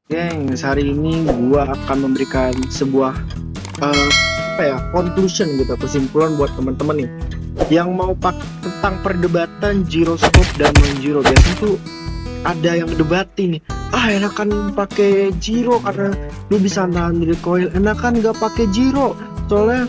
Gengs, hari ini gua akan memberikan sebuah eh, conclusion gitu, kesimpulan buat teman-teman nih yang mau tentang perdebatan gyroscope dan non gyro. Biasanya tuh ada yang debatin nih, enakan pakai gyro karena lu bisa nahan recoil, enakan nggak pakai gyro soalnya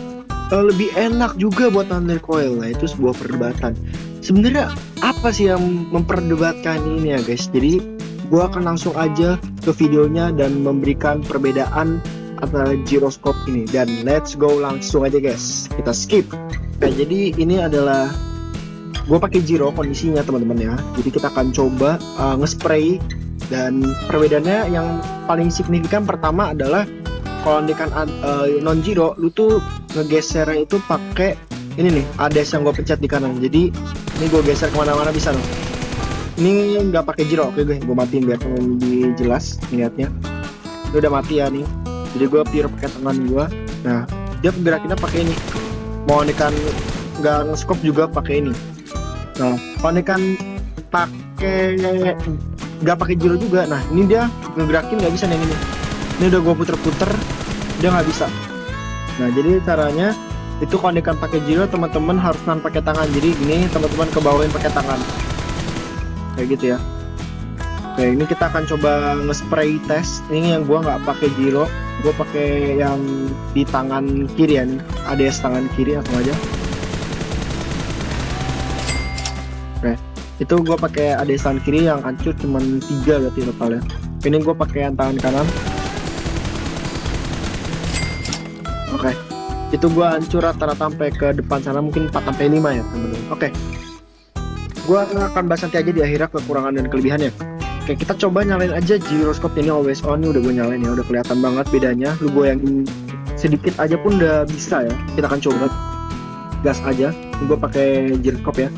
lebih enak juga buat nahan recoil. Nah, itu sebuah perdebatan. Sebenarnya apa sih yang memperdebatkan ini ya guys? Jadi gua akan langsung aja ke videonya dan memberikan perbedaan antara gyroscope ini, dan let's go langsung aja guys, kita skip. Nah, jadi ini adalah gue pakai gyro kondisinya teman-teman ya. Jadi kita akan coba nge-spray, dan perbedaannya yang paling signifikan pertama adalah kalau andekan non gyro, lu tuh ngegesernya itu pakai ini nih, ADS yang gue pencet di kanan. Jadi ini gue geser kemana-mana bisa loh. Ini nggak pakai gyro. Oke gue matiin biar lebih jelas lihatnya. Ini udah mati ya nih. Jadi gue pure pakai tangan gue. Nah, dia gerakinnya pakai ini. Mau andekan nggak nge-scope juga pakai ini. Nah, kalau kan pakai nggak pakai gyro juga. Nah, ini dia ngegerakin nggak bisa nih ini. Ini udah gue puter-puter, dia nggak bisa. Nah, jadi caranya itu kalau kan pakai gyro, teman-teman harus nahan pakai tangan. Jadi gini, teman-teman kebawain pakai tangan, kayak gitu ya. Oke, ini kita akan coba nge-spray test. Ini yang gue nggak pakai gyro, gue pakai yang di tangan kiri ya nih. ADS tangan kiri langsung aja. Oke, itu gue pakai ADS tangan kiri yang hancur cuman 3 berarti totalnya. Ini gue pakai yang tangan kanan. Oke, itu gue hancur rata-rata sampai ke depan sana, mungkin 4-5 ya teman-teman. Oke, gue akan bahas nanti aja di akhirnya kekurangan dan kelebihannya. Oke, kita coba nyalain aja gyroscope ini always on. Ini udah gue nyalain ya, udah kelihatan banget bedanya. Lu goyangin sedikit aja pun udah bisa ya. Kita akan coba gas aja. Gue pakai gyroscope ya.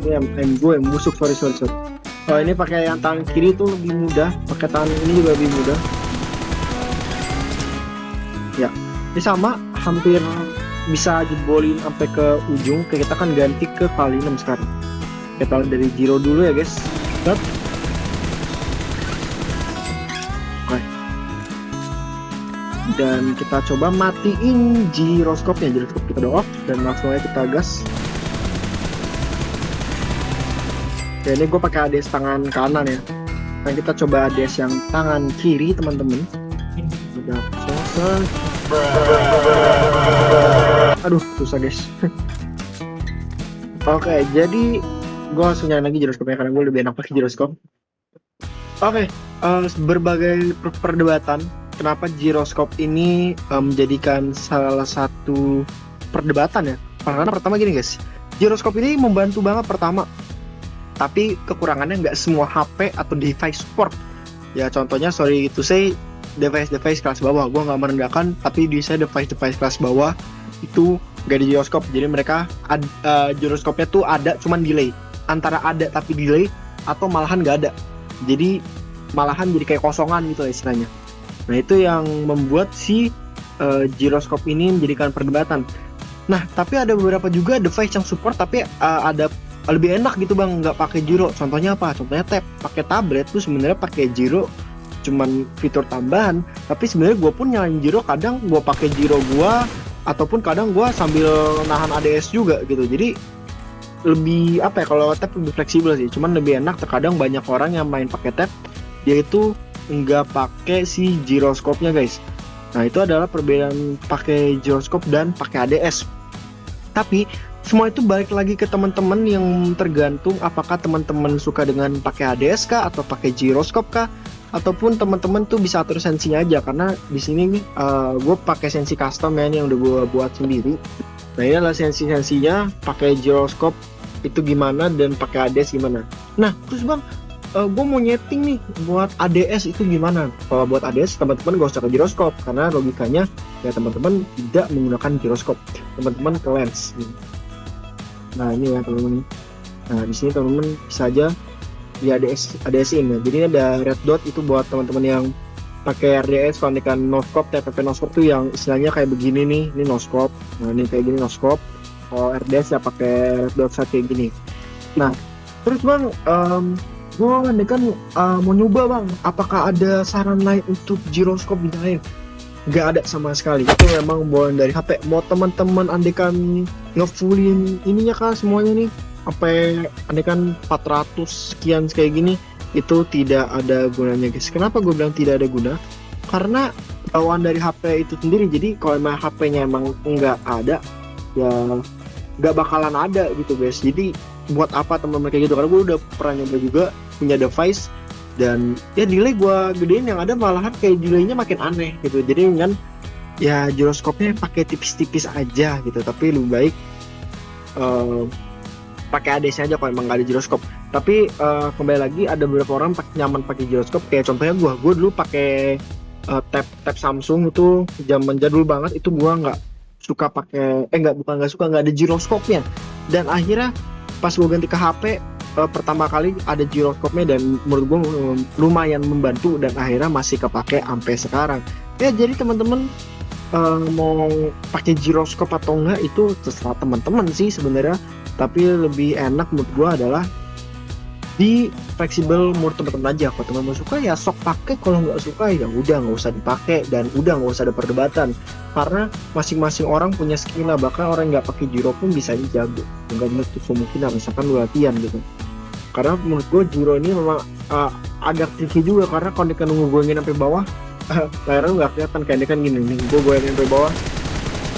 Ini gue yang busuk, sorry. Oh, ini pakai yang tangan kiri itu lebih mudah, pakai tangan ini juga lebih mudah. Ya, ini sama, hampir bisa jebolin sampai ke ujung. Kayak kita kan ganti ke kali 6 sekarang. Kita dari gyro dulu ya guys. Oke. Dan kita coba matiin gyroscope-nya. Gyroscope kita udah off dan langsung aja kita gas. Ya, ini gue pakai ADS tangan kanan ya. Nah, kita coba ADS yang tangan kiri teman-teman. Udah selesai. Aduh, susah guys. Oke, jadi gue langsung nyalain lagi gyroscope-nya karena gue lebih enak pakai gyroscope. Oke, berbagai perdebatan kenapa gyroscope ini menjadikan salah satu perdebatan ya. Karena pertama gini guys, gyroscope ini membantu banget pertama. Tapi kekurangannya nggak semua HP atau device support. Ya contohnya, sorry to say, device kelas bawah. Gue nggak merendahkan, tapi di saya device kelas bawah itu nggak di gyroscope. Jadi mereka gyroscope-nya tuh ada, cuman delay. Antara ada tapi delay, atau malahan nggak ada. Jadi malahan jadi kayak kosongan gitu lah istilahnya. Nah, itu yang membuat si gyroscope ini menjadikan perdebatan. Nah, tapi ada beberapa juga device yang support tapi ada lebih enak gitu bang, nggak pakai gyro. Contohnya apa? Contohnya tab. Pakai tablet tuh sebenarnya pakai gyro cuman fitur tambahan, tapi sebenarnya gue pun nyalain gyro, kadang gue pakai gyro gue, ataupun kadang gue sambil nahan ADS juga gitu. Jadi lebih apa ya, kalau tab lebih fleksibel sih, cuman lebih enak. Terkadang banyak orang yang main pakai tab dia itu nggak pakai si gyroscope-nya guys. Nah, itu adalah perbedaan pakai gyroscope dan pakai ADS. Tapi semua itu balik lagi ke teman-teman, yang tergantung apakah teman-teman suka dengan pakai ADS kah atau pakai gyroscope kah, ataupun teman-teman tuh bisa atur sensinya aja. Karena di sini gue pakai sensi custom ya, ini yang udah gue buat sendiri. Nah, ini adalah sensinya pakai gyroscope itu gimana dan pakai ADS gimana. Nah, terus bang, gue mau nyeting nih buat ADS itu gimana? Kalau buat ADS teman-teman gak usah ke gyroscope, karena logikanya ya teman-teman tidak menggunakan gyroscope, teman-teman ke lens. Nah, ini ya teman-teman. Nah, di sini teman-teman bisa aja di ADS ini. Jadi ini ada red dot, itu buat teman-teman yang pakai RDS. Kalau kan no scope, TPP no scope tuh yang istilahnya kayak begini nih, ini no scope. Nah, ini kayak gini no scope. Kalau RDS ya pakai red dot kayak gini. Nah, terus bang, gue nih kan mau nyoba bang, apakah ada saran lain untuk giroskop yang lain? Nggak ada sama sekali, itu memang bawaan dari HP. Mau teman-teman andekan ngefullin ininya kan semuanya nih, apa andekan 400 sekian kayak gini, itu tidak ada gunanya guys. Kenapa gue bilang tidak ada guna? Karena bawaan dari HP itu sendiri. Jadi kalau emang HP-nya emang nggak ada, ya nggak bakalan ada gitu guys. Jadi buat apa teman-teman kayak gitu? Karena gue udah pernah nyoba juga punya device, dan ya delay gue gedein, yang ada malahan kayak delaynya makin aneh gitu. Jadi kan ya giroskopnya pakai tipis-tipis aja gitu, tapi lebih baik eh, pakai ADC aja kalau emang nggak ada giroskop. Tapi kembali lagi, ada beberapa orang nyaman pakai giroskop, kayak contohnya gue dulu pakai tab Samsung itu zaman jadul banget. Itu gue nggak suka pakai, nggak, bukan nggak suka, nggak ada giroskopnya. Dan akhirnya pas gue ganti ke HP, pertama kali ada giroskopnya, dan menurut gue lumayan membantu, dan akhirnya masih kepake sampai sekarang. Ya jadi teman-teman mau pakai giroskop atau enggak itu terserah teman-teman sih sebenarnya. Tapi lebih enak menurut gue adalah di fleksibel menurut teman-teman aja. Kalau teman-teman suka ya sok pakai, kalau nggak suka ya udah nggak usah dipakai, dan udah nggak usah ada perdebatan, karena masing-masing orang punya skill lah. Bahkan orang yang nggak pakai giro pun bisa jago, nggak menutup kemungkinan misalkan lu latihan gitu. Karena menurut gue giro ini memang agak tricky juga, karena kalau dia kan nunggu goyangin sampai bawah, layarnya nggak kelihatan. Kayak dia kan gini nih, gue goyangin sampai bawah,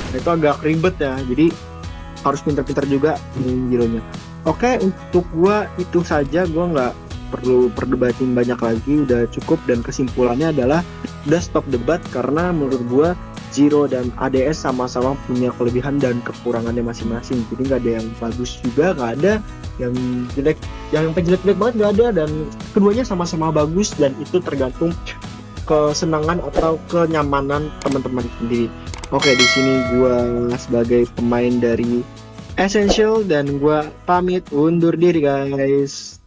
nah, itu agak ribet ya. Jadi harus pintar-pintar juga gironya. Oke, untuk gua itu saja, gua nggak perlu perdebatin banyak lagi, udah cukup. Dan kesimpulannya adalah udah stop debat, karena menurut gua Giro dan ADS sama-sama punya kelebihan dan kekurangannya masing-masing. Jadi nggak ada yang bagus juga, nggak ada yang jelek, yang jelek-jelek banget nggak ada, dan keduanya sama-sama bagus, dan itu tergantung kesenangan atau kenyamanan teman-teman sendiri. Oke, di sini gua sebagai pemain dari Essential, dan gue pamit undur diri guys.